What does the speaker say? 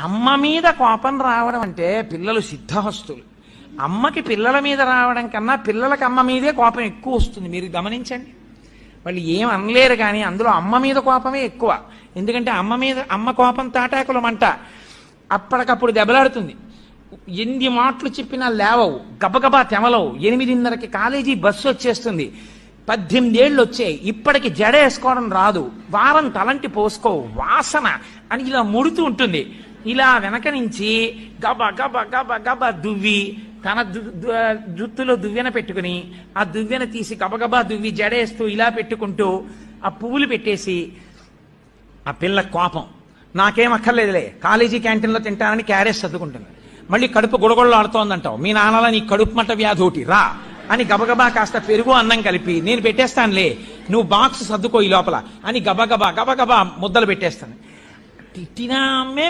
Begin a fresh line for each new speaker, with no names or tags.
అమ్మ మీద కోపం రావడం అంటే పిల్లలు సిద్ధహస్తులు. అమ్మకి పిల్లల మీద రావడం కన్నా పిల్లలకి అమ్మ మీదే కోపం ఎక్కువ వస్తుంది. మీరు గమనించండి. వాళ్ళు ఏం అనలేరు, కానీ అందులో అమ్మ మీద కోపమే ఎక్కువ. ఎందుకంటే అమ్మ కోపం తాటాకుల మంట, అప్పటికప్పుడు దెబ్బలాడుతుంది. ఎన్ని మాటలు చెప్పినా లేవవు, గబగబా తెమలవు. 8:30కి కాలేజీ బస్సు వచ్చేస్తుంది. 18 ఏళ్ళు వచ్చాయి, ఇప్పటికి జడ వేసుకోవడం రాదు, వారం తలంటి పోసుకోవు, వాసన అని ఇలా ముడుతూ ఉంటుంది. ఇలా వెనక నుంచి గబ గబ గబ గబ దువ్వి తన జుత్తులో దువ్వెన పెట్టుకుని ఆ దువ్వెన తీసి గబగబా దువ్వి జడేస్తూ ఇలా పెట్టుకుంటూ ఆ పువ్వులు పెట్టేసి, ఆ పిల్ల కోపం నాకేం అక్కర్లేదులే, కాలేజీ క్యాంటీన్లో తింటానని క్యారేజ్ సర్దుకుంటుంది. మళ్ళీ కడుపు గుడగొడలు ఆడుతోందంటావు, మీ నాన్నలా నీ కడుపు మంట వ్యాధి ఒకటి రా అని గబగబా కాస్త పెరుగు అన్నం కలిపి నేను పెట్టేస్తానులే, నువ్వు బాక్స్ సర్దుకో ఈ లోపల అని గబగబా గబగబా ముద్దలు పెట్టేస్తాను. తిట్టినామే